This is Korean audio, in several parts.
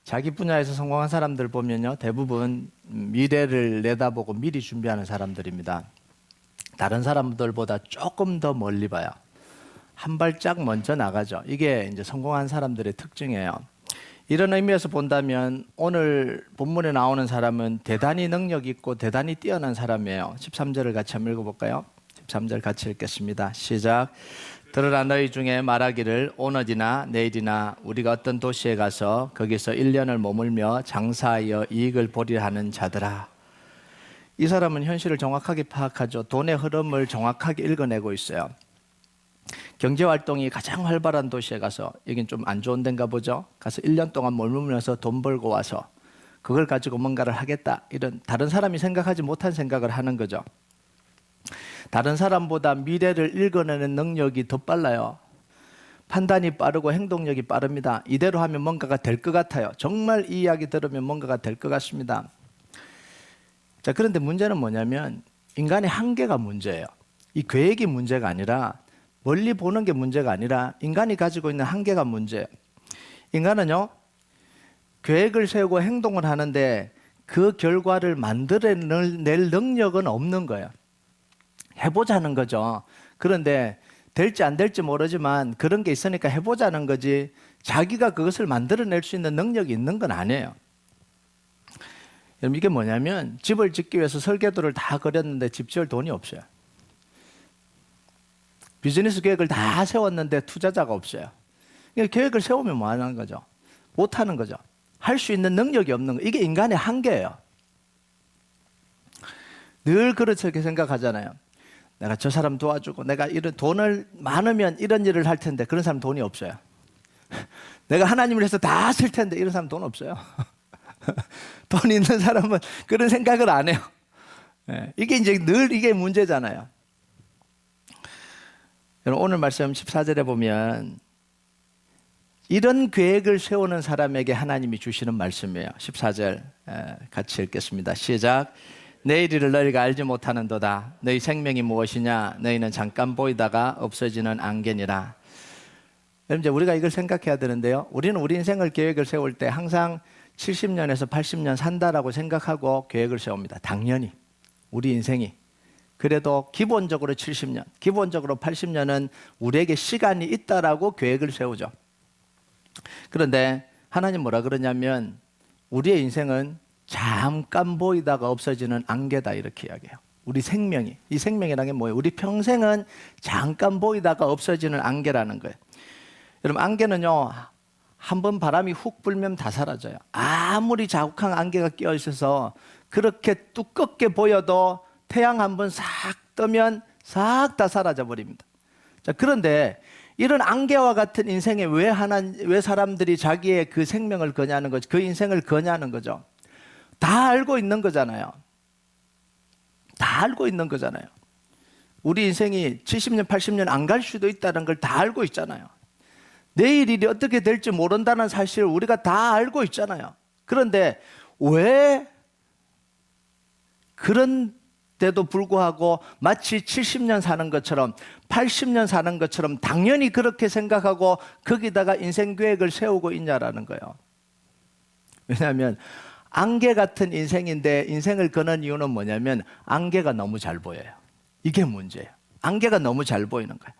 자기 분야에서 성공한 사람들 보면요, 대부분 미래를 내다보고 미리 준비하는 사람들입니다. 다른 사람들보다 조금 더 멀리 봐요. 한 발짝 먼저 나가죠. 이게 이제 성공한 사람들의 특징이에요. 이런 의미에서 본다면 오늘 본문에 나오는 사람은 대단히 능력 있고 대단히 뛰어난 사람이에요. 13절을 같이 한번 읽어볼까요? 13절 같이 읽겠습니다. 시작. 들으라, 너희 중에 말하기를 오늘이나 내일이나 우리가 어떤 도시에 가서 거기서 1년을 머물며 장사하여 이익을 보리라 하는 자들아. 이 사람은 현실을 정확하게 파악하죠. 돈의 흐름을 정확하게 읽어내고 있어요. 경제활동이 가장 활발한 도시에 가서, 여긴 좀 안 좋은 데인가 보죠. 가서 1년 동안 머물면서 돈 벌고 와서 그걸 가지고 뭔가를 하겠다, 이런 다른 사람이 생각하지 못한 생각을 하는 거죠. 다른 사람보다 미래를 읽어내는 능력이 더 빨라요. 판단이 빠르고 행동력이 빠릅니다. 이대로 하면 뭔가가 될 것 같아요. 정말 이 이야기 들으면 뭔가가 될 것 같습니다. 자, 그런데 문제는 뭐냐면 인간의 한계가 문제예요. 이 계획이 문제가 아니라, 멀리 보는 게 문제가 아니라 인간이 가지고 있는 한계가 문제예요. 인간은요, 계획을 세우고 행동을 하는데 그 결과를 만들어낼 능력은 없는 거예요. 해보자는 거죠. 그런데 될지 안 될지 모르지만 그런 게 있으니까 해보자는 거지, 자기가 그것을 만들어낼 수 있는 능력이 있는 건 아니에요. 여러분, 이게 뭐냐면 집을 짓기 위해서 설계도를 다 그렸는데 집 지을 돈이 없어요. 비즈니스 계획을 다 세웠는데 투자자가 없어요. 계획을 세우면 뭐 하는 거죠? 못 하는 거죠. 할 수 있는 능력이 없는 거. 이게 인간의 한계예요. 늘 그렇게 생각하잖아요. 내가 저 사람 도와주고 내가 이런 돈을 많으면 이런 일을 할 텐데 그런 사람 돈이 없어요. 내가 하나님을 해서 다 쓸 텐데 이런 사람 돈 없어요. 돈 있는 사람은 그런 생각을 안 해요. 이게 이제 늘 이게 문제잖아요. 여러분, 오늘 말씀 14절에 보면 이런 계획을 세우는 사람에게 하나님이 주시는 말씀이에요. 14절 같이 읽겠습니다. 시작. 내일을 너희가 알지 못하는도다. 너희 생명이 무엇이냐? 너희는 잠깐 보이다가 없어지는 안개니라. 여러분, 이제 우리가 이걸 생각해야 되는데요. 우리는 우리 인생을 계획을 세울 때 항상 70년에서 80년 산다라고 생각하고 계획을 세웁니다. 당연히 우리 인생이. 그래도 기본적으로 70년, 기본적으로 80년은 우리에게 시간이 있다라고 계획을 세우죠. 그런데 하나님 뭐라 그러냐면 우리의 인생은 잠깐 보이다가 없어지는 안개다, 이렇게 이야기해요. 우리 생명이, 이 생명이라는 게 뭐예요? 우리 평생은 잠깐 보이다가 없어지는 안개라는 거예요. 여러분, 안개는요, 한번 바람이 훅 불면 다 사라져요. 아무리 자욱한 안개가 끼어 있어서 그렇게 두껍게 보여도 태양 한번 싹 뜨면 싹 다 사라져 버립니다. 자, 그런데 이런 안개와 같은 인생에 왜 사람들이 자기의 그 생명을 거냐는 거죠. 그 인생을 거냐는 거죠. 다 알고 있는 거잖아요. 다 알고 있는 거잖아요. 우리 인생이 70년, 80년 안 갈 수도 있다는 걸 다 알고 있잖아요. 내일 일이 어떻게 될지 모른다는 사실을 우리가 다 알고 있잖아요. 그런데 왜 그런데도 불구하고 마치 70년 사는 것처럼 80년 사는 것처럼 당연히 그렇게 생각하고 거기다가 인생 계획을 세우고 있냐라는 거예요. 왜냐하면 안개 같은 인생인데 인생을 거는 이유는 뭐냐면 안개가 너무 잘 보여요. 이게 문제예요. 안개가 너무 잘 보이는 거예요.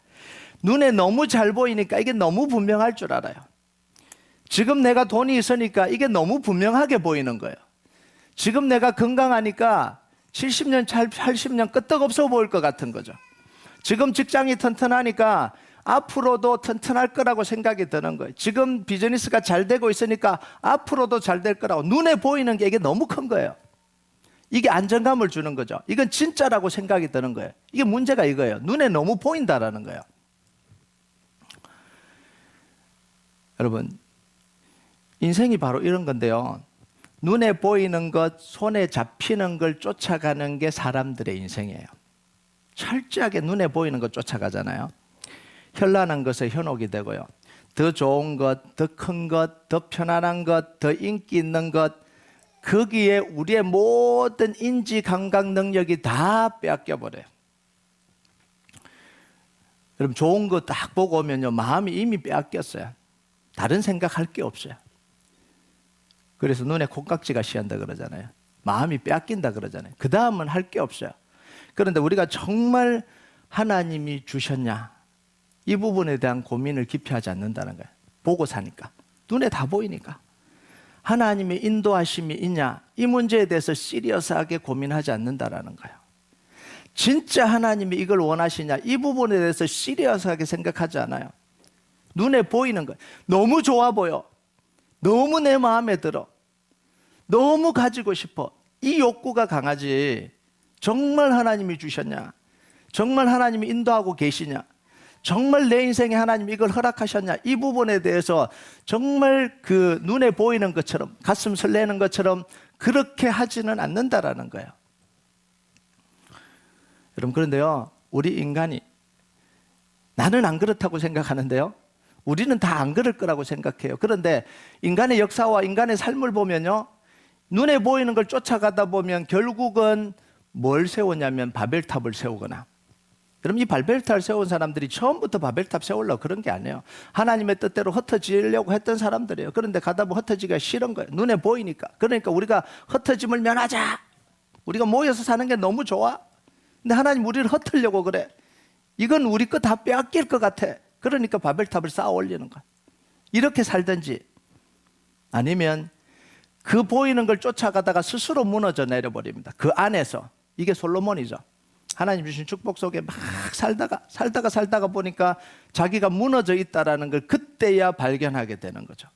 눈에 너무 잘 보이니까 이게 너무 분명할 줄 알아요. 지금 내가 돈이 있으니까 이게 너무 분명하게 보이는 거예요. 지금 내가 건강하니까 70년, 80년 끄떡없어 보일 것 같은 거죠. 지금 직장이 튼튼하니까 앞으로도 튼튼할 거라고 생각이 드는 거예요. 지금 비즈니스가 잘 되고 있으니까 앞으로도 잘 될 거라고 눈에 보이는 게 이게 너무 큰 거예요. 이게 안정감을 주는 거죠. 이건 진짜라고 생각이 드는 거예요. 이게 문제가 이거예요. 눈에 너무 보인다라는 거예요. 여러분, 인생이 바로 이런 건데요. 눈에 보이는 것, 손에 잡히는 걸 쫓아가는 게 사람들의 인생이에요. 철저하게 눈에 보이는 것 쫓아가잖아요. 현란한 것에 현혹이 되고요. 더 좋은 것, 더 큰 것, 더 편안한 것, 더 인기 있는 것, 거기에 우리의 모든 인지, 감각 능력이 다 빼앗겨 버려요. 여러분, 좋은 거 딱 보고 오면요, 마음이 이미 빼앗겼어요. 다른 생각할 게 없어요. 그래서 눈에 콩깍지가 씌한다 그러잖아요. 마음이 빼앗긴다 그러잖아요. 그 다음은 할 게 없어요. 그런데 우리가 정말 하나님이 주셨냐, 이 부분에 대한 고민을 깊이 하지 않는다는 거예요. 보고 사니까, 눈에 다 보이니까. 하나님의 인도하심이 있냐, 이 문제에 대해서 시리어스하게 고민하지 않는다라는 거예요. 진짜 하나님이 이걸 원하시냐, 이 부분에 대해서 시리어스하게 생각하지 않아요. 눈에 보이는 거예요. 너무 좋아 보여, 너무 내 마음에 들어, 너무 가지고 싶어, 이 욕구가 강하지, 정말 하나님이 주셨냐, 정말 하나님이 인도하고 계시냐, 정말 내 인생에 하나님이 이걸 허락하셨냐, 이 부분에 대해서 정말 그 눈에 보이는 것처럼, 가슴 설레는 것처럼 그렇게 하지는 않는다라는 거예요. 여러분, 그런데요, 우리 인간이, 나는 안 그렇다고 생각하는데요, 우리는 다 안 그럴 거라고 생각해요. 그런데 인간의 역사와 인간의 삶을 보면요, 눈에 보이는 걸 쫓아가다 보면 결국은 뭘 세우냐면 바벨탑을 세우거나. 그럼 이 바벨탑을 세운 사람들이 처음부터 바벨탑 세우려고 그런 게 아니에요. 하나님의 뜻대로 흩어지려고 했던 사람들이에요. 그런데 가다 보면 흩어지기가 싫은 거예요. 눈에 보이니까. 그러니까 우리가 흩어짐을 면하자, 우리가 모여서 사는 게 너무 좋아. 근데 하나님 우리를 흩으려고 그래. 이건 우리 거 다 빼앗길 것 같아. 그러니까 바벨탑을 쌓아 올리는 거야. 이렇게 살든지, 아니면 그 보이는 걸 쫓아가다가 스스로 무너져 내려버립니다. 그 안에서. 이게 솔로몬이죠. 하나님 주신 축복 속에 막 살다가 보니까 자기가 무너져 있다라는 걸 그때야 발견하게 되는 거죠.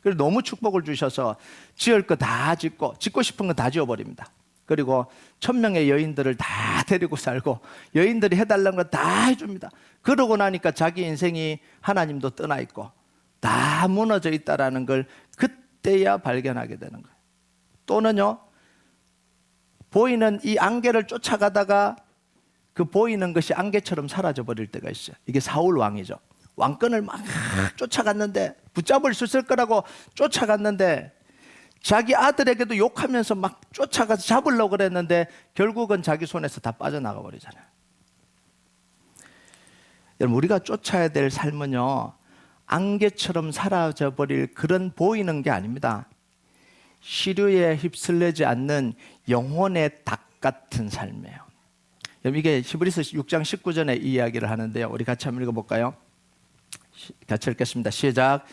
그리고 너무 축복을 주셔서 지을 거 다 짓고 싶은 거 다 지어버립니다. 그리고 1000명의 여인들을 다 데리고 살고 여인들이 해달라는 거 다 해줍니다. 그러고 나니까 자기 인생이 하나님도 떠나 있고 다 무너져 있다라는 걸 그때야 발견하게 되는 거예요. 또는요, 보이는 이 안개를 쫓아가다가 그 보이는 것이 안개처럼 사라져 버릴 때가 있어요. 이게 사울 왕이죠. 왕권을 막 쫓아갔는데, 붙잡을 수 있을 거라고 쫓아갔는데, 자기 아들에게도 욕하면서 막 쫓아가서 잡으려고 그랬는데 결국은 자기 손에서 다 빠져나가 버리잖아요. 여러분, 우리가 쫓아야 될 삶은요, 안개처럼 사라져 버릴 그런 보이는 게 아닙니다. 시류에 휩쓸리지 않는 영혼의 닭 같은 삶이에요. 여러분, 이게 히브리서 6장 19절에 이 이야기를 하는데요, 우리 같이 한번 읽어볼까요? 같이 읽겠습니다. 시작.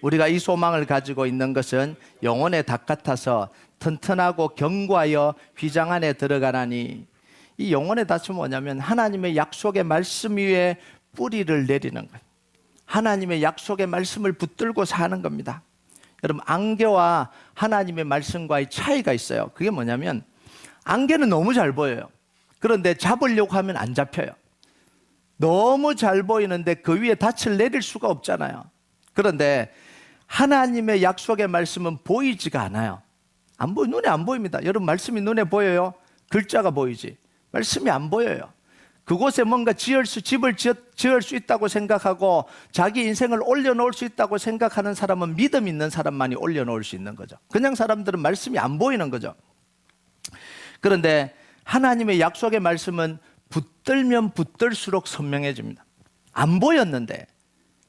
우리가 이 소망을 가지고 있는 것은 영혼의 닭 같아서 튼튼하고 견고하여 휘장 안에 들어가나니. 이 영혼의 닭은 뭐냐면 하나님의 약속의 말씀 위에 뿌리를 내리는 거예요. 하나님의 약속의 말씀을 붙들고 사는 겁니다. 여러분, 안개와 하나님의 말씀과의 차이가 있어요. 그게 뭐냐면 안개는 너무 잘 보여요. 그런데 잡으려고 하면 안 잡혀요. 너무 잘 보이는데 그 위에 닻을 내릴 수가 없잖아요. 그런데 하나님의 약속의 말씀은 보이지가 않아요. 눈에 안 보입니다. 여러분, 말씀이 눈에 보여요? 글자가 보이지 말씀이 안 보여요. 그곳에 뭔가 집을 지을 수 있다고 생각하고 자기 인생을 올려놓을 수 있다고 생각하는 사람은 믿음 있는 사람만이 올려놓을 수 있는 거죠. 그냥 사람들은 말씀이 안 보이는 거죠. 그런데 하나님의 약속의 말씀은 붙들면 붙들수록 선명해집니다. 안 보였는데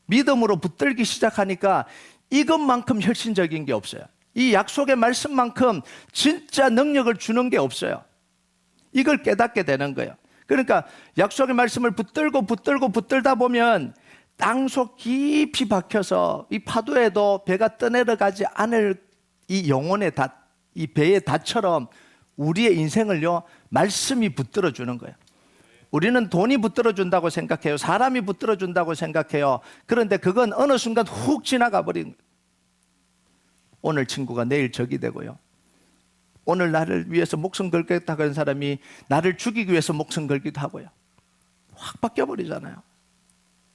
믿음으로 붙들기 시작하니까 이것만큼 혈신적인 게 없어요. 이 약속의 말씀만큼 진짜 능력을 주는 게 없어요. 이걸 깨닫게 되는 거예요. 그러니까 약속의 말씀을 붙들다 보면 땅속 깊이 박혀서 이 파도에도 배가 떠내려가지 않을 이 영혼의 닷, 이 배의 닷처럼 우리의 인생을요, 말씀이 붙들어 주는 거예요. 우리는 돈이 붙들어 준다고 생각해요. 사람이 붙들어 준다고 생각해요. 그런데 그건 어느 순간 훅 지나가 버린 거예요. 오늘 친구가 내일 적이 되고요. 오늘 나를 위해서 목숨 걸겠다고 하는 사람이 나를 죽이기 위해서 목숨 걸기도 하고요. 확 바뀌어버리잖아요.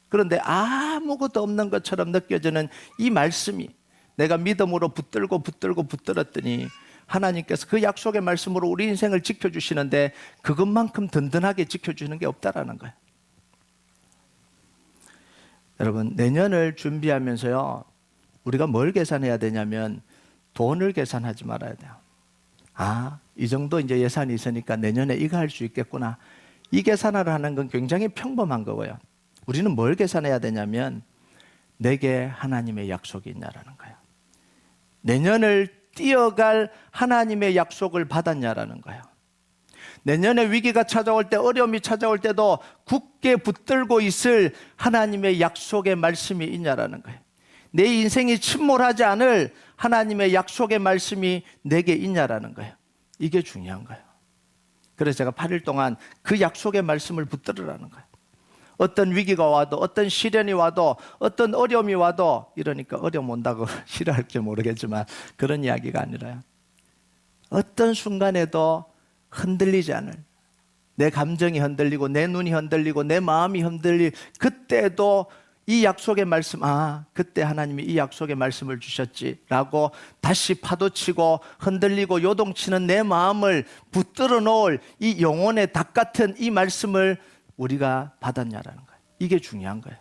그런데 아무것도 없는 것처럼 느껴지는 이 말씀이 내가 믿음으로 붙들었더니 하나님께서 그 약속의 말씀으로 우리 인생을 지켜주시는데 그것만큼 든든하게 지켜주는 게 없다라는 거예요. 여러분, 내년을 준비하면서요, 우리가 뭘 계산해야 되냐면 돈을 계산하지 말아야 돼요. 이 정도 이제 예산이 있으니까 내년에 이거 할 수 있겠구나. 이 계산을 하는 건 굉장히 평범한 거고요. 우리는 뭘 계산해야 되냐면 내게 하나님의 약속이 있냐라는 거예요. 내년을 뛰어갈 하나님의 약속을 받았냐라는 거예요. 내년에 위기가 찾아올 때, 어려움이 찾아올 때도 굳게 붙들고 있을 하나님의 약속의 말씀이 있냐라는 거예요. 내 인생이 침몰하지 않을 하나님의 약속의 말씀이 내게 있냐라는 거예요. 이게 중요한 거예요. 그래서 제가 8일 동안 그 약속의 말씀을 붙들으라는 거예요. 어떤 위기가 와도, 어떤 시련이 와도, 어떤 어려움이 와도, 이러니까 어려움 온다고 싫어할지 모르겠지만 그런 이야기가 아니라요. 어떤 순간에도 흔들리지 않을, 내 감정이 흔들리고 내 눈이 흔들리고 내 마음이 흔들릴 그때도 이 약속의 말씀, 그때 하나님이 이 약속의 말씀을 주셨지라고 다시 파도치고 흔들리고 요동치는 내 마음을 붙들어 놓을 이 영혼의 닭 같은 이 말씀을 우리가 받았냐라는 거예요. 이게 중요한 거예요.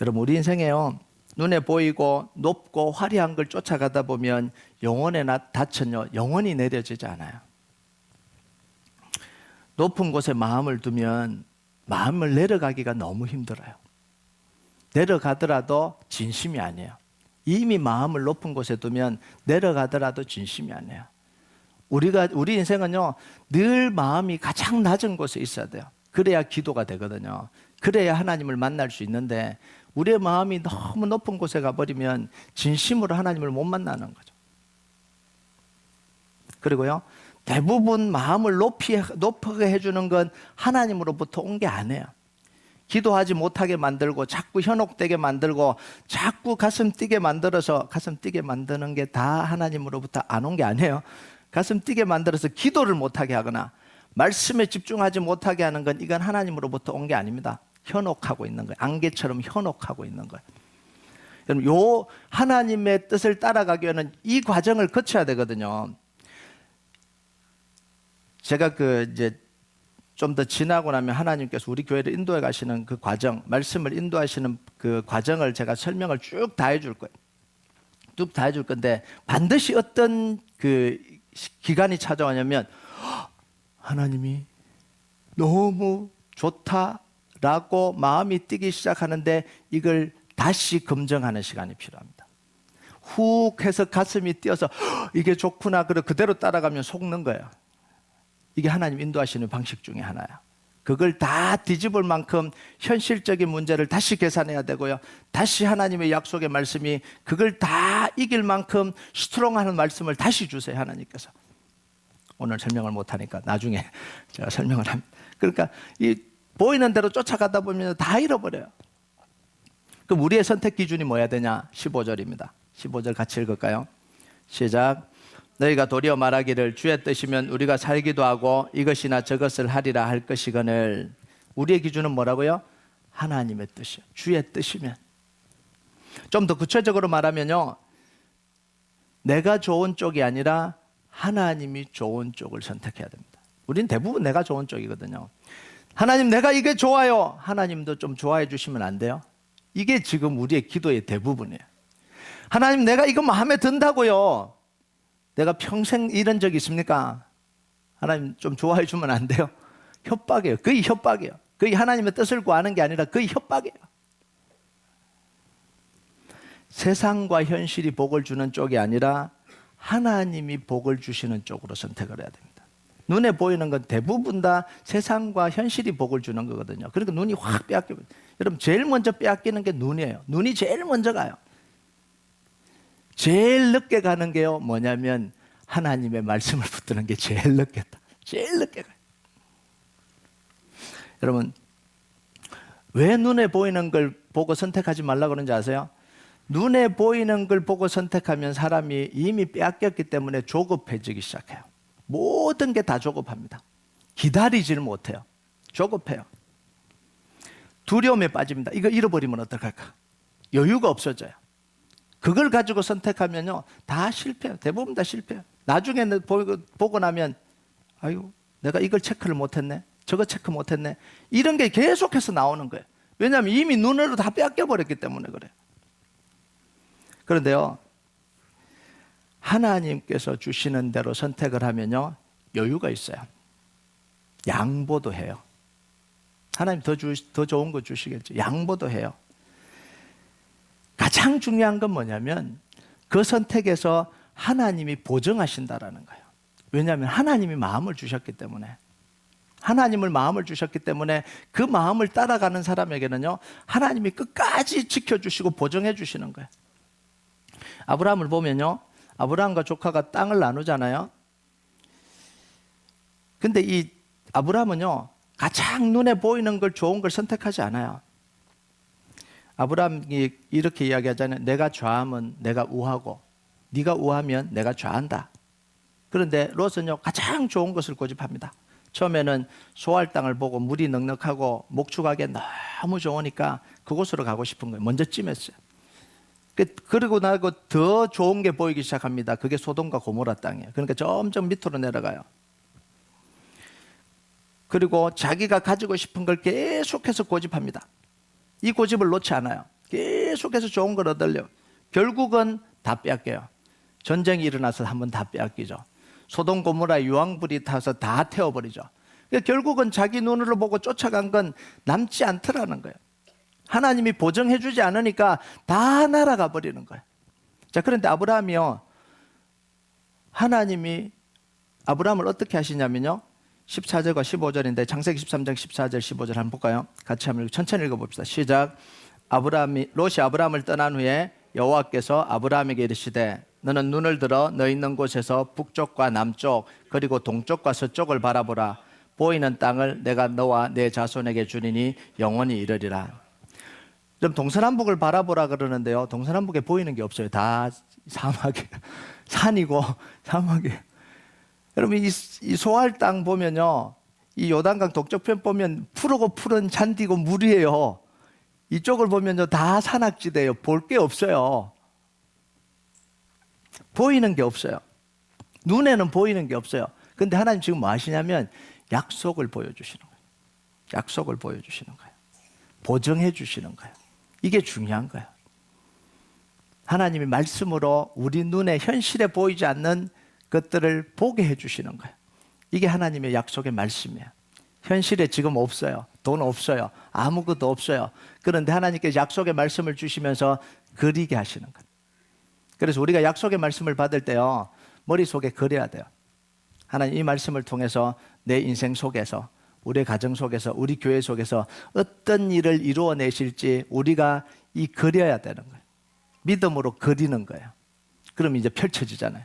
여러분, 우리 인생에요, 눈에 보이고 높고 화려한 걸 쫓아가다 보면 영혼의 닻은요, 영원히 내려지지 않아요. 높은 곳에 마음을 두면 마음을 내려가기가 너무 힘들어요. 내려가더라도 진심이 아니에요. 이미 마음을 높은 곳에 두면 내려가더라도 진심이 아니에요. 우리 인생은요, 늘 마음이 가장 낮은 곳에 있어야 돼요. 그래야 기도가 되거든요. 그래야 하나님을 만날 수 있는데 우리의 마음이 너무 높은 곳에 가버리면 진심으로 하나님을 못 만나는 거죠. 그리고요, 대부분 마음을 높게 해주는 건 하나님으로부터 온 게 아니에요. 기도하지 못하게 만들고 자꾸 현혹되게 만들고 자꾸 가슴 뛰게 만들어서, 가슴 뛰게 만드는 게 다 하나님으로부터 안 온 게 아니에요. 가슴 뛰게 만들어서 기도를 못하게 하거나 말씀에 집중하지 못하게 하는 건 이건 하나님으로부터 온 게 아닙니다. 현혹하고 있는 거예요. 안개처럼 현혹하고 있는 거예요. 여러분, 요 하나님의 뜻을 따라가기 위해서는 이 과정을 거쳐야 되거든요. 제가 이제 좀 더 지나고 나면 하나님께서 우리 교회를 인도해 가시는 그 과정, 말씀을 인도하시는 그 과정을 제가 설명을 쭉 다 해줄 거예요. 쭉 다 해줄 건데 반드시 어떤 그 기간이 찾아오냐면 하나님이 너무 좋다라고 마음이 뛰기 시작하는데 이걸 다시 검증하는 시간이 필요합니다. 훅 해서 가슴이 뛰어서 이게 좋구나 그대로 따라가면 속는 거예요. 이게 하나님 인도하시는 방식 중에 하나야. 그걸 다 뒤집을 만큼 현실적인 문제를 다시 계산해야 되고요. 다시 하나님의 약속의 말씀이 그걸 다 이길 만큼 스트롱하는 말씀을 다시 주세요, 하나님께서. 오늘 설명을 못하니까 나중에 제가 설명을 합니다. 그러니까 이 보이는 대로 쫓아가다 보면 다 잃어버려요. 그럼 우리의 선택 기준이 뭐야 되냐? 15절입니다. 15절 같이 읽을까요? 시작. 너희가 도리어 말하기를 주의 뜻이면 우리가 살기도 하고 이것이나 저것을 하리라 할 것이거늘. 우리의 기준은 뭐라고요? 하나님의 뜻이요. 주의 뜻이면. 좀 더 구체적으로 말하면요, 내가 좋은 쪽이 아니라 하나님이 좋은 쪽을 선택해야 됩니다. 우린 대부분 내가 좋은 쪽이거든요. 하나님, 내가 이게 좋아요. 하나님도 좀 좋아해 주시면 안 돼요? 이게 지금 우리의 기도의 대부분이에요. 하나님, 내가 이거 마음에 든다고요. 내가 평생 이런 적이 있습니까? 하나님 좀 좋아해 주면 안 돼요? 협박이에요. 거의 협박이에요. 거의 하나님의 뜻을 구하는 게 아니라 거의 협박이에요. 세상과 현실이 복을 주는 쪽이 아니라 하나님이 복을 주시는 쪽으로 선택을 해야 됩니다. 눈에 보이는 건 대부분 다 세상과 현실이 복을 주는 거거든요. 그러니까 눈이 확 빼앗겨요. 여러분, 제일 먼저 빼앗기는 게 눈이에요. 눈이 제일 먼저 가요. 제일 늦게 가는 게요, 뭐냐면 하나님의 말씀을 붙드는 게 제일 늦겠다. 제일 늦게 가요. 여러분, 왜 눈에 보이는 걸 보고 선택하지 말라고 그러는지 아세요? 눈에 보이는 걸 보고 선택하면 사람이 이미 빼앗겼기 때문에 조급해지기 시작해요. 모든 게 다 조급합니다. 기다리지를 못해요. 조급해요. 두려움에 빠집니다. 이거 잃어버리면 어떡할까? 여유가 없어져요. 그걸 가지고 선택하면요, 다 실패해요. 대부분 다 실패해요. 나중에 보고 나면 아유, 내가 이걸 체크를 못했네, 저거 체크 못했네, 이런 게 계속해서 나오는 거예요. 왜냐하면 이미 눈으로 다 빼앗겨버렸기 때문에 그래요. 그런데요, 하나님께서 주시는 대로 선택을 하면요, 여유가 있어요. 양보도 해요. 하나님 더 좋은 거 주시겠죠. 양보도 해요. 가장 중요한 건 뭐냐면 그 선택에서 하나님이 보증하신다라는 거예요. 왜냐하면 하나님이 마음을 주셨기 때문에. 하나님을 마음을 주셨기 때문에 그 마음을 따라가는 사람에게는요, 하나님이 끝까지 지켜주시고 보증해 주시는 거예요. 아브라함을 보면요, 아브라함과 조카가 땅을 나누잖아요. 근데 이 아브라함은요, 가장 눈에 보이는 걸 좋은 걸 선택하지 않아요. 아브라함이 이렇게 이야기하잖아요. 내가 좌하면 내가 우하고 네가 우하면 내가 좌한다. 그런데 롯은요, 가장 좋은 것을 고집합니다. 처음에는 소할 땅을 보고 물이 넉넉하고 목축하기 너무 좋으니까 그곳으로 가고 싶은 거예요. 먼저 찜했어요. 그리고 나고 더 좋은 게 보이기 시작합니다. 그게 소돔과 고모라 땅이에요. 그러니까 점점 밑으로 내려가요. 그리고 자기가 가지고 싶은 걸 계속해서 고집합니다. 이 고집을 놓지 않아요. 계속해서 좋은 걸 얻으려고. 결국은 다 빼앗겨요. 전쟁이 일어나서 한번 다 빼앗기죠. 소돔 고모라 유황불이 타서 다 태워버리죠. 그러니까 결국은 자기 눈으로 보고 쫓아간 건 남지 않더라는 거예요. 하나님이 보증해 주지 않으니까 다 날아가 버리는 거예요. 자, 그런데 아브라함이요, 하나님이 아브라함을 어떻게 하시냐면요, 14절과 15절인데 창세기 13장 14절 15절 한번 볼까요? 같이 한번 천천히 읽어봅시다. 시작. 롯이 아브라함을 떠난 후에 여호와께서 아브라함에게 이르시되 너는 눈을 들어 너 있는 곳에서 북쪽과 남쪽 그리고 동쪽과 서쪽을 바라보라. 보이는 땅을 내가 너와 내 자손에게 주리니 영원히 이르리라. 그럼 동서남북을 바라보라 그러는데요, 동서남북에 보이는 게 없어요. 다 사막이 산이고 사막이. 여러분 이 소할 땅 보면요, 이 요단강 동쪽편 보면 푸르고 푸른 잔디고 물이에요. 이쪽을 보면요 다 산악지대예요. 볼 게 없어요. 보이는 게 없어요. 눈에는 보이는 게 없어요. 근데 하나님 지금 뭐 하시냐면 약속을 보여주시는 거예요. 약속을 보여주시는 거예요. 보증해 주시는 거예요. 이게 중요한 거예요. 하나님이 말씀으로 우리 눈에 현실에 보이지 않는 것들을 보게 해주시는 거예요. 이게 하나님의 약속의 말씀이에요. 현실에 지금 없어요. 돈 없어요. 아무것도 없어요. 그런데 하나님께서 약속의 말씀을 주시면서 그리게 하시는 거예요. 그래서 우리가 약속의 말씀을 받을 때요, 머릿속에 그려야 돼요. 하나님 이 말씀을 통해서 내 인생 속에서, 우리 가정 속에서, 우리 교회 속에서 어떤 일을 이루어내실지 우리가 이 그려야 되는 거예요. 믿음으로 그리는 거예요. 그럼 이제 펼쳐지잖아요.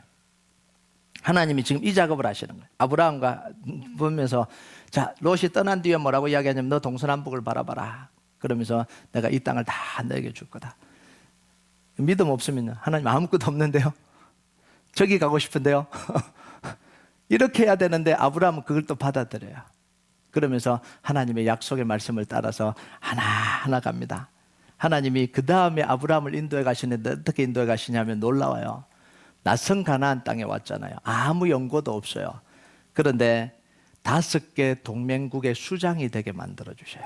하나님이 지금 이 작업을 하시는 거예요. 아브라함과 보면서, 자, 롯이 떠난 뒤에 뭐라고 이야기하냐면 너 동서남북을 바라봐라. 그러면서 내가 이 땅을 다 너에게 줄 거다. 믿음 없으면 하나님 아무것도 없는데요, 저기 가고 싶은데요. 이렇게 해야 되는데 아브라함은 그걸 또 받아들여요. 그러면서 하나님의 약속의 말씀을 따라서 하나하나 갑니다. 하나님이 그 다음에 아브라함을 인도해 가시는데 어떻게 인도해 가시냐면 놀라워요. 낯선 가나안 땅에 왔잖아요. 아무 연고도 없어요. 그런데 5개 동맹국의 수장이 되게 만들어 주셔요.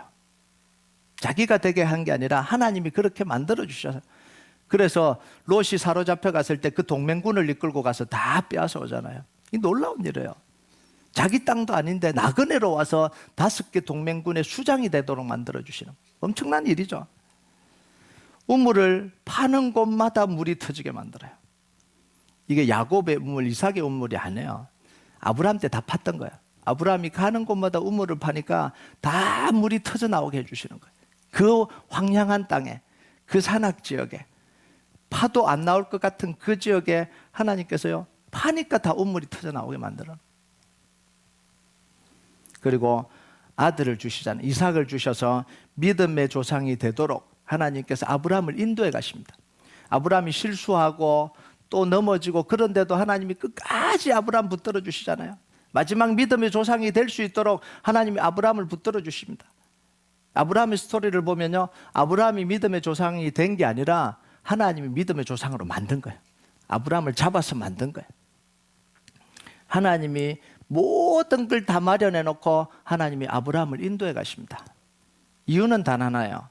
자기가 되게 한 게 아니라 하나님이 그렇게 만들어 주셔서. 그래서 롯이 사로잡혀 갔을 때 그 동맹군을 이끌고 가서 다 빼앗아 오잖아요. 이 놀라운 일이에요. 자기 땅도 아닌데 나그네로 와서 5개 동맹군의 수장이 되도록 만들어 주시는 엄청난 일이죠. 우물을 파는 곳마다 물이 터지게 만들어요. 이게 야곱의 우물, 이삭의 우물이 아니에요. 아브라함 때 다 팠던 거예요. 아브라함이 가는 곳마다 우물을 파니까 다 물이 터져 나오게 해주시는 거예요. 그 황량한 땅에, 그 산악 지역에, 파도 안 나올 것 같은 그 지역에 하나님께서요, 파니까 다 우물이 터져 나오게 만들어요. 그리고 아들을 주시잖아요. 이삭을 주셔서 믿음의 조상이 되도록 하나님께서 아브라함을 인도해 가십니다. 아브라함이 실수하고 또 넘어지고 그런데도 하나님이 끝까지 아브라함 붙들어 주시잖아요. 마지막 믿음의 조상이 될 수 있도록 하나님이 아브라함을 붙들어 주십니다. 아브라함의 스토리를 보면요, 아브라함이 믿음의 조상이 된 게 아니라 하나님이 믿음의 조상으로 만든 거예요. 아브라함을 잡아서 만든 거예요. 하나님이 모든 걸 다 마련해 놓고 하나님이 아브라함을 인도해 가십니다. 이유는 단 하나예요.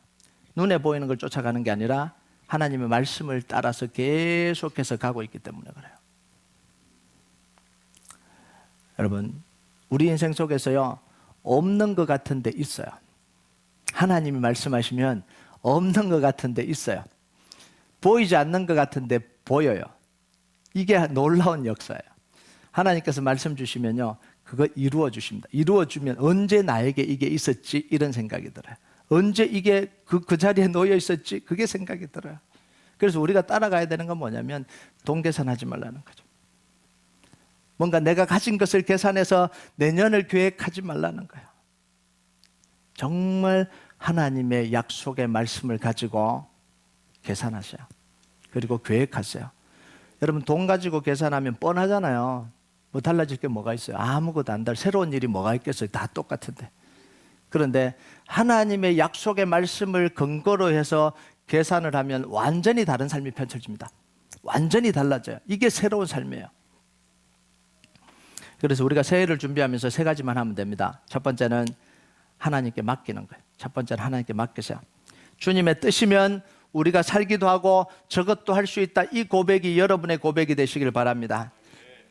눈에 보이는 걸 쫓아가는 게 아니라 하나님의 말씀을 따라서 계속해서 가고 있기 때문에 그래요. 여러분, 우리 인생 속에서요, 없는 것 같은 데 있어요. 하나님이 말씀하시면 없는 것 같은 데 있어요. 보이지 않는 것 같은데 보여요. 이게 놀라운 역사예요. 하나님께서 말씀 주시면요, 그거 이루어 주십니다. 이루어 주면 언제 나에게 이게 있었지? 이런 생각이 들어요. 언제 이게 그 자리에 놓여 있었지? 그게 생각이 들어요. 그래서 우리가 따라가야 되는 건 뭐냐면 동계산하지 말라는 거죠. 뭔가 내가 가진 것을 계산해서 내년을 계획하지 말라는 거예요. 정말 하나님의 약속의 말씀을 가지고 계산하세요. 그리고 계획하세요. 여러분, 돈 가지고 계산하면 뻔하잖아요. 뭐 달라질 게 뭐가 있어요? 아무것도 안 달라. 새로운 일이 뭐가 있겠어요? 다 똑같은데. 그런데 하나님의 약속의 말씀을 근거로 해서 계산을 하면 완전히 다른 삶이 펼쳐집니다. 완전히 달라져요. 이게 새로운 삶이에요. 그래서 우리가 새해를 준비하면서 세 가지만 하면 됩니다. 첫 번째는 하나님께 맡기는 거예요. 첫 번째는 하나님께 맡기세요. 주님의 뜻이면 우리가 살기도 하고 저것도 할 수 있다. 이 고백이 여러분의 고백이 되시길 바랍니다.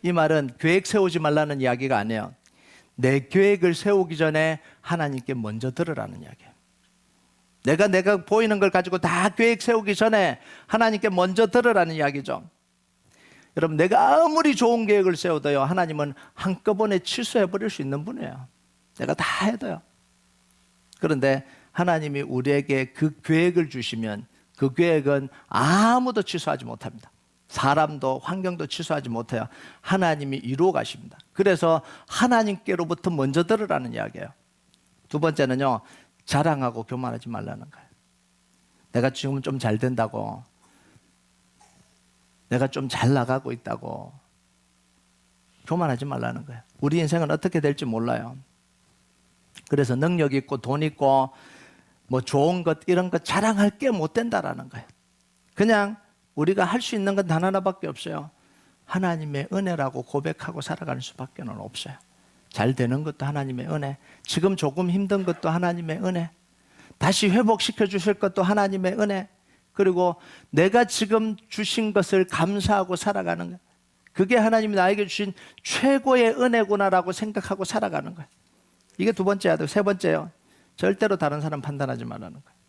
이 말은 계획 세우지 말라는 이야기가 아니에요. 내 계획을 세우기 전에 하나님께 먼저 들으라는 이야기예요. 내가 보이는 걸 가지고 다 계획 세우기 전에 하나님께 먼저 들으라는 이야기죠. 여러분, 내가 아무리 좋은 계획을 세워도요, 하나님은 한꺼번에 취소해버릴 수 있는 분이에요. 내가 다 해도요. 그런데 하나님이 우리에게 그 계획을 주시면 그 계획은 아무도 취소하지 못합니다. 사람도 환경도 취소하지 못해요. 하나님이 이루어 가십니다. 그래서 하나님께로부터 먼저 들으라는 이야기예요. 두 번째는요, 자랑하고 교만하지 말라는 거예요. 내가 지금은 좀 잘 된다고, 내가 좀 잘 나가고 있다고 교만하지 말라는 거예요. 우리 인생은 어떻게 될지 몰라요. 그래서 능력 있고 돈 있고 뭐 좋은 것 이런 것 자랑할 게 못 된다라는 거예요. 그냥 우리가 할 수 있는 건 단 하나밖에 없어요. 하나님의 은혜라고 고백하고 살아가는 수밖에 없어요. 잘 되는 것도 하나님의 은혜, 지금 조금 힘든 것도 하나님의 은혜, 다시 회복시켜 주실 것도 하나님의 은혜, 그리고 내가 지금 주신 것을 감사하고 살아가는 거예요. 그게 하나님이 나에게 주신 최고의 은혜구나라고 생각하고 살아가는 거예요. 이게 두 번째야. 세 번째요, 절대로 다른 사람 판단하지 말라는 거예요.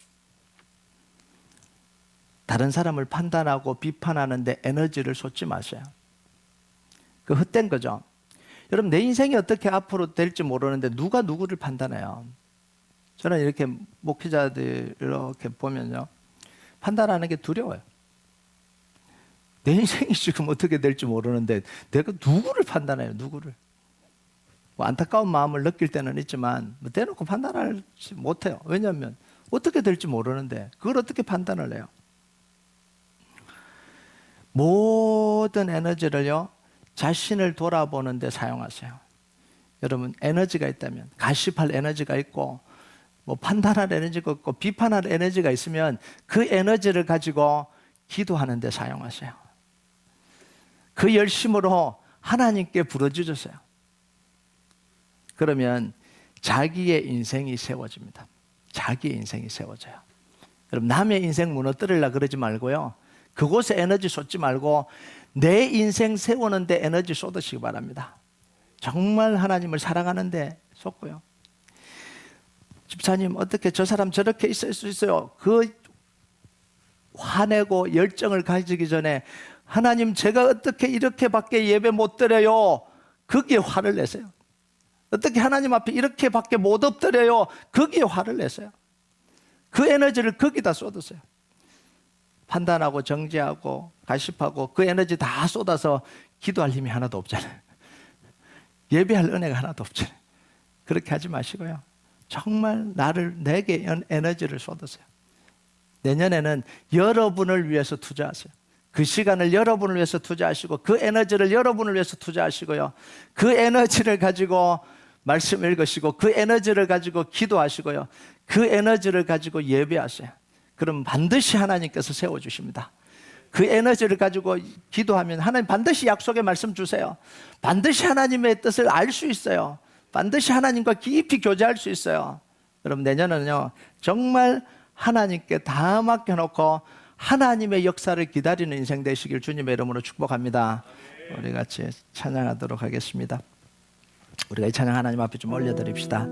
다른 사람을 판단하고 비판하는데 에너지를 쏟지 마세요. 그 헛된 거죠. 여러분, 내 인생이 어떻게 앞으로 될지 모르는데 누가 누구를 판단해요? 저는 이렇게 목회자들 이렇게 보면요, 판단하는 게 두려워요. 내 인생이 지금 어떻게 될지 모르는데 내가 누구를 판단해요? 누구를? 뭐 안타까운 마음을 느낄 때는 있지만 뭐 대놓고 판단하지 못해요. 왜냐하면 어떻게 될지 모르는데 그걸 어떻게 판단을 해요? 모든 에너지를요, 자신을 돌아보는 데 사용하세요. 여러분, 에너지가 있다면, 가십할 에너지가 있고 뭐 판단할 에너지가 있고 비판할 에너지가 있으면 그 에너지를 가지고 기도하는 데 사용하세요. 그 열심으로 하나님께 부르짖으세요. 그러면 자기의 인생이 세워집니다. 자기의 인생이 세워져요. 여러분, 남의 인생 무너뜨리려고 그러지 말고요, 그곳에 에너지 쏟지 말고 내 인생 세우는데 에너지 쏟으시기 바랍니다. 정말 하나님을 사랑하는데 쏟고요. 집사님, 어떻게 저 사람 저렇게 있을 수 있어요? 그 화내고 열정을 가지기 전에 하나님, 제가 어떻게 이렇게밖에 예배 못 드려요? 거기에 화를 내세요. 어떻게 하나님 앞에 이렇게밖에 못 엎드려요? 거기에 화를 내세요. 그 에너지를 거기다 쏟으세요. 판단하고 정죄하고 가십하고 그 에너지 다 쏟아서 기도할 힘이 하나도 없잖아요. 예배할 은혜가 하나도 없잖아요. 그렇게 하지 마시고요, 정말 내게 에너지를 쏟으세요. 내년에는 여러분을 위해서 투자하세요. 그 시간을 여러분을 위해서 투자하시고 그 에너지를 여러분을 위해서 투자하시고요, 그 에너지를 가지고 말씀 읽으시고 그 에너지를 가지고 기도하시고요, 그 에너지를 가지고 예배하세요. 그럼 반드시 하나님께서 세워주십니다. 그 에너지를 가지고 기도하면 하나님 반드시 약속의 말씀 주세요. 반드시 하나님의 뜻을 알 수 있어요. 반드시 하나님과 깊이 교제할 수 있어요. 여러분, 내년은요, 정말 하나님께 다 맡겨놓고 하나님의 역사를 기다리는 인생 되시길 주님의 이름으로 축복합니다. 우리 같이 찬양하도록 하겠습니다. 우리가 이 찬양 하나님 앞에 좀 올려드립시다.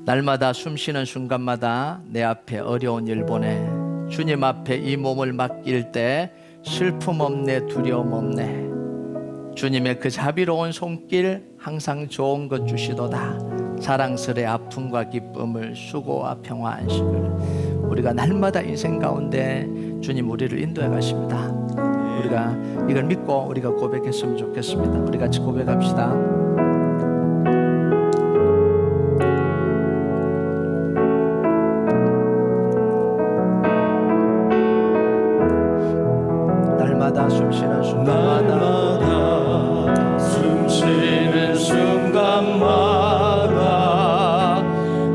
날마다 숨쉬는 순간마다 내 앞에 어려운 일 보내 주님 앞에 이 몸을 맡길 때 슬픔 없네, 두려움 없네. 주님의 그 자비로운 손길 항상 좋은 것 주시도다. 사랑스레 아픔과 기쁨을, 수고와 평화 안식을. 우리가 날마다 인생 가운데 주님 우리를 인도해 가십니다. 우리가 이걸 믿고 우리가 고백했으면 좋겠습니다. 우리 같이 고백합시다. 날마다 숨쉬는 순간마다 숨쉬는 순간마다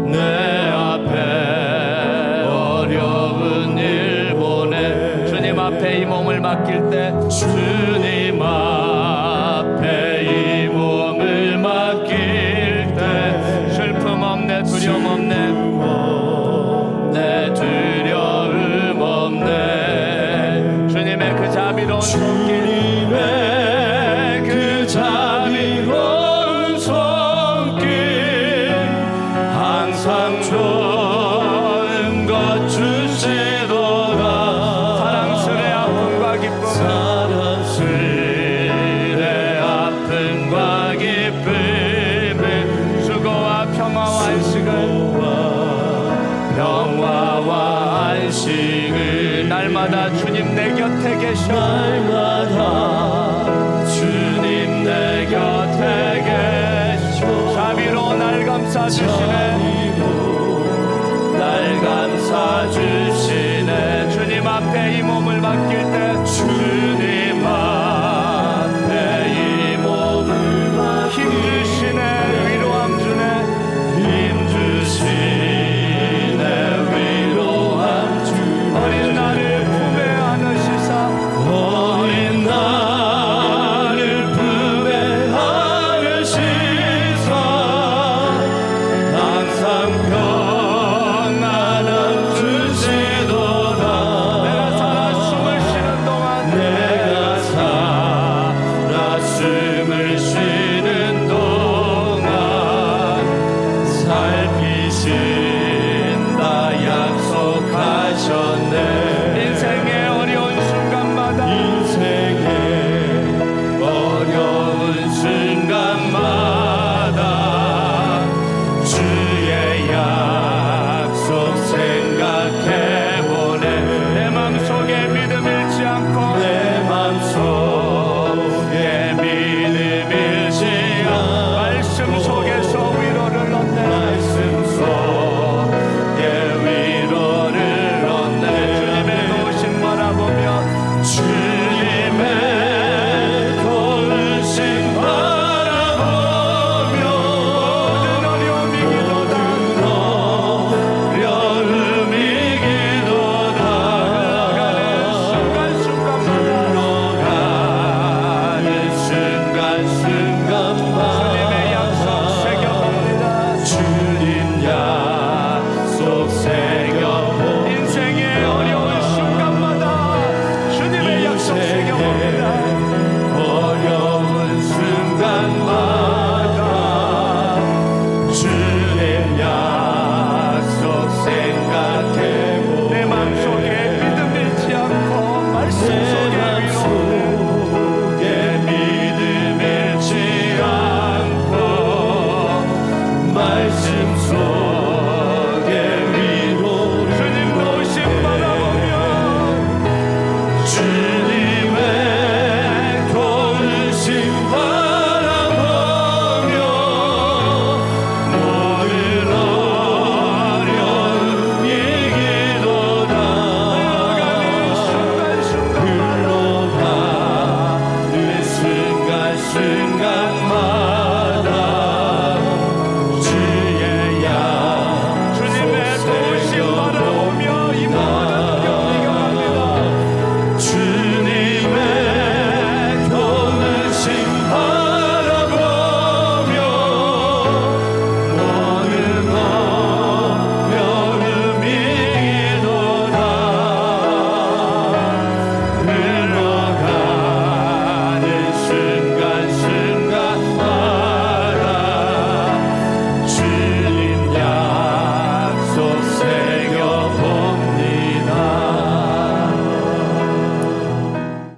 내 앞에 어려운 일 보내. 주님 앞에 이 몸을 맡길 때 주님 앞에 이 몸을 맡길 때 슬픔 없네, 두려움 없네. 내 두려움 없네. 주님의 그 자비로운 손길, 주님의 그 자비로운 손길 항상 좋은 것 주시도다. 사랑스레 아픔과 기쁨, 사랑스레 아픔과 기쁨을 수고와 평화와 안식을, 평화와 안식을 날마다 주님 내 곁에 계셔. 날마다 주님 내 곁에 계셔. 자비로 날 감싸주시네. 날 감싸주시네. 주님 앞에 이 몸을 맡길 때 주님 앞에 이 몸을 맡길 힘 주시네, 위로함 주네. 힘 주시네. 위로함 주네. 어린 나를 품에 안으시사 어린 나를 품에 안으시사 항상 평안함 주시도다. 내가 살아 숨을 쉬는 동안 내가 살아 숨을 쉬는 동안 살피신다 약속하셨네.